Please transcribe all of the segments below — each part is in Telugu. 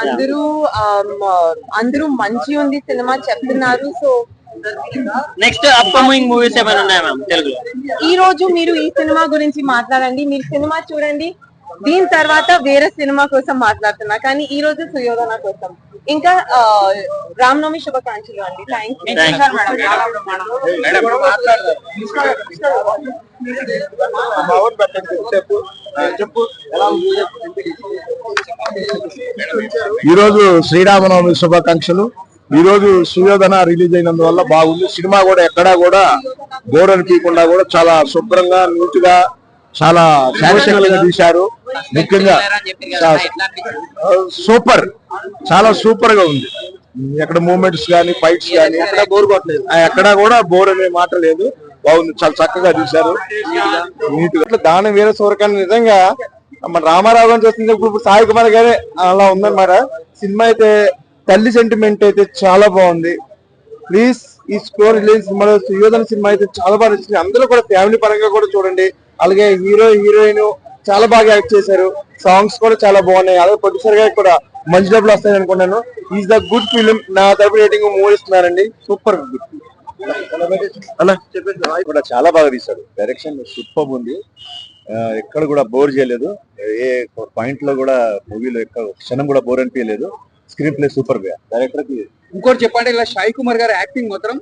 అందరూ అందరూ మంచి ఉంది సినిమా చెప్తున్నారు. సో నెక్స్ట్ అప్కమింగ్ మూవీస్ ఏమైనా ఉన్నాయా మ్యామ్ తెలుగులో? ఈ రోజు మీరు ఈ సినిమా గురించి మాట్లాడండి, మీరు సినిమా చూడండి, దీని తర్వాత వేరే సినిమా కోసం మాట్లాడుతున్నా, కానీ ఈ రోజు సుయోధన కోసం. ఇంకా రామనవమి శుభాకాంక్షలు అండి. Thank you. ఈ రోజు శ్రీరామనవమి శుభాకాంక్షలు. ఈ రోజు సుయోధన రిలీజ్ అయినందువల్ల బాగుంది. సినిమా కూడా ఎక్కడా కూడా బోర్ అనిపించకుండా కూడా చాలా శుభ్రంగా నీట్ గా చాలా శాటిస్ఫైడ్ గా తీశారు. ముఖ్యంగా సూపర్, చాలా సూపర్ గా ఉంది. ఎక్కడ మూమెంట్స్ గానీ ఫైట్స్ గానీ ఎక్కడ బోర్ కొట్టలేదు, ఎక్కడా కూడా బోర్ అనే మాట లేదు. బాగుంది, చాలా చక్కగా తీశారు నీట్ గా. దాని వీర సూరకాన్ని నిజంగా మన రామారావు గారిని చూస్తుంది, ఇప్పుడు సాయి కుమార్ గారే అలా ఉందన్నమాట. సినిమా అయితే తల్లి సెంటిమెంట్ అయితే చాలా బాగుంది. ప్లీజ్ ఈ స్టోరీ రిలీజ్ సినిమాలో సుయోధన సినిమా అయితే చాలా బాగా నచ్చింది. అందరూ కూడా ఫ్యామిలీ పరంగా కూడా చూడండి. అలాగే హీరో హీరోయిన్ చాలా బాగా యాక్ట్ చేశారు. సాంగ్స్ కూడా చాలా బాగున్నాయి. అలాగే ప్రొడ్యూసర్ గా కూడా మంచి డబ్బులు వస్తాయి అనుకున్నాను. Is the good film. నా తరపు రేటింగ్ 3 ఇస్తున్నానండి. Super good. అలా చెప్పేసి కూడా చాలా బాగా తీశాడు. డైరెక్షన్ సూపర్ ఉంది. ఎక్కడ కూడా బోర్ చేయలేదు. ఏ పాయింట్ లో కూడా మూవీలో ఎక్కడ క్షణం కూడా బోర్ అనిపించలేదు. స్క్రీన్ ప్లే సూపర్ గా. డైరెక్టర్ కి ఇంకోటి చెప్పండి, ఇలా సాయి కుమార్ గారి యాక్టింగ్ మాత్రం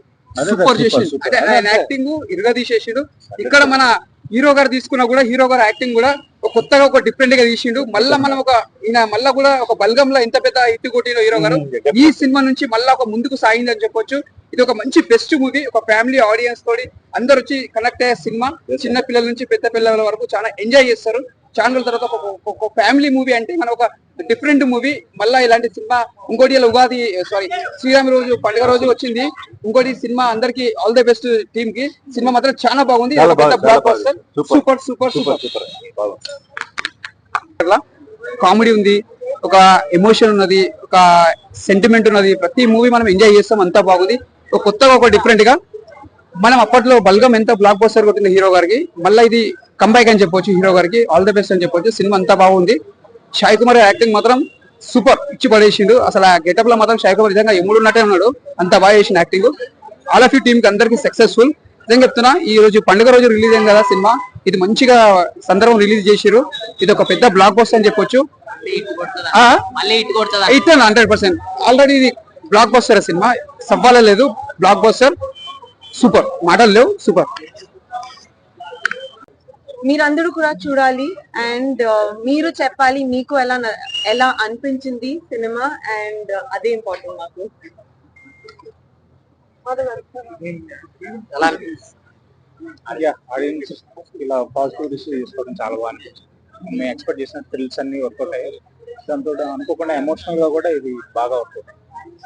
సూపర్ చేసిండు. అంటే ఆయన యాక్టింగ్ ఇరుగా తీసేసిండు. ఇక్కడ మన హీరో గారు తీసుకున్నా కూడా హీరో గారు యాక్టింగ్ కూడా కొత్తగా ఒక డిఫరెంట్ గా తీసిండు. మళ్ళా మనం ఈయన మళ్ళా కూడా ఒక బల్గంలో ఎంత పెద్ద హిట్ కొట్టిన హీరో గారు ఈ సినిమా నుంచి మళ్ళా ఒక ముందుకు సాగింది అని చెప్పొచ్చు. ఇది ఒక మంచి బెస్ట్ మూవీ. ఒక ఫ్యామిలీ ఆడియన్స్ తోటి అందరు వచ్చి కనెక్ట్ అయ్యే సినిమా. చిన్న పిల్లల నుంచి పెద్ద పిల్లల వరకు చాలా ఎంజాయ్ చేస్తారు. చాలా రోజుల తర్వాత ఒక ఫ్యామిలీ మూవీ అంటే మన ఒక డిఫరెంట్ మూవీ. మళ్ళా ఇలాంటి సినిమా ఇంకోటి ఉగాది శ్రీరామ రోజు పండుగ రోజు వచ్చింది. ఇంకోటి సినిమా అందరికి ఆల్ ది బెస్ట్ టీమ్ కి. సినిమా మాత్రం చాలా బాగుంది. Super super super. కామెడీ ఉంది, ఒక ఎమోషన్ ఉన్నది, ఒక సెంటిమెంట్ ఉన్నది. ప్రతి మూవీ మనం ఎంజాయ్ చేస్తాం. అంతా బాగుంది. ఒక కొత్తగా ఒక డిఫరెంట్ గా మనం అప్పట్లో బల్గం ఎంత బ్లాక్ బస్టర్ కొట్టింది హీరో గారికి, మళ్ళీ ఇది కంబ్యాక్ అని చెప్పొచ్చు. హీరో గారికి ఆల్ ది బెస్ట్ అని చెప్పొచ్చు. సినిమా అంతా బాగుంది. సాయి కుమార్ యాక్టింగ్ మాత్రం సూపర్, ఇచ్చి పడేసిండు. అసలు ఆ గెటప్ లో మాత్రం సాయి కుమార్ నిజంగా ఎముడు ఉన్నట్టే ఉన్నాడు. అంత బాగా చేసిన acting. All of you team కి అందరికి సక్సెస్ఫుల్. నిజంగా చెప్తున్నా, ఈ రోజు పండుగ రోజు రిలీజ్ అయింది కదా సినిమా, ఇది మంచిగా సందర్భం రిలీజ్ చేసిరు. ఇది ఒక పెద్ద బ్లాక్ బస్టర్ అని చెప్పొచ్చు. 100%. ఆల్రెడీ ఇది బ్లాక్ బస్టర్ సినిమా, సవ్వాల లేదు. బ్లాక్ బస్టర్ సూపర్, మాటలు లేవు. సూపర్. మీరందరూ కూడా చూడాలి అండ్ మీరు చెప్పాలి మీకు ఎలా అనిపించింది సినిమా. అండ్ అదే ఇంపార్టెంట్ నాకు. ఆడియన్స్ ఇలా పాజిటివ్ రిసీవ్ చేసుకోవడం చాలా బాగా అనిపించింది. మేము ఎక్స్పెక్ట్ చేసిన థ్రిల్స్ అన్ని వర్కౌట్ అయ్యాయి. దాంతో అనుకోకుండా ఎమోషనల్ గా కూడా ఇది బాగా వర్కౌట్ అయ్యింది.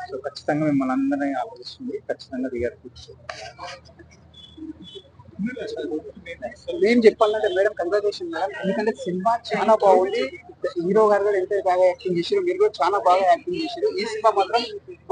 సో ఖచ్చితంగా మిమ్మల్ని అందరినీ ఆలోచిస్తుంది. ఖచ్చితంగా దిగారు. నేను చెప్పాలంటే మేడం కంగ్రాచులేషన్ మేడం, ఎందుకంటే సినిమా చాలా బాగుంది. హీరో గారు కూడా ఎంత బాగా యాక్టింగ్ చేశారు, మీరు కూడా చాలా బాగా యాక్టింగ్ చేశారు. ఈ సినిమా మాత్రం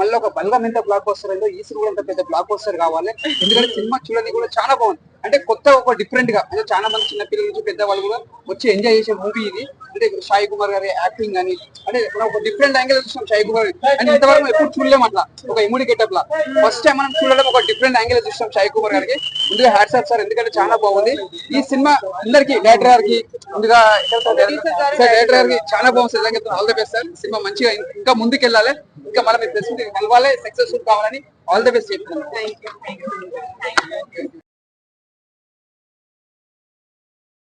మళ్ళీ ఒక బల్గం ఎంత బ్లాక్ బస్టర్ అయిందో ఈ సినిమా ఎంత పెద్ద బ్లాక్ బస్టర్ కావాలి. ఎందుకంటే సినిమా చూడడానికి కూడా చాలా బాగుంది. అంటే కొత్త ఒక డిఫరెంట్ గా, అంటే చాలా మంది చిన్న పిల్లల నుంచి పెద్దవాళ్ళు కూడా వచ్చి ఎంజాయ్ చేసే మూవీ ఇది. అంటే సాయి కుమార్ గారి యాక్టింగ్ కానీ, అంటే మనం ఒక డిఫరెంట్ యాంగిల్ చూసాం సాయి కుమార్. అంటే ఇంతవరకు ఎప్పుడు చూడలేము అట్లా ఒక ఎముడి గెటప్ లా. ఫస్ట్ టైం మనం చూడలేము, ఒక డిఫరెంట్ యాంగిల్ చూసాం సాయి కుమార్ గారికి. ముందుగా హ్యాట్స్ ఆఫ్ సార్, ఎందుకంటే చాలా బాగుంది ఈ సినిమా. అందరికి డైరెక్టర్ గారికి ముందుగా డైరెక్టర్ గారికి చాలా బాగుంది. All the best sir. Cinema మంచిగా ఇంకా ముందుకు వెళ్ళాలి, ఇంకా మనం కలవాలి, సక్సెస్ఫుల్ కావాలని ఆల్ ది బెస్ట్ చెప్తున్నాను.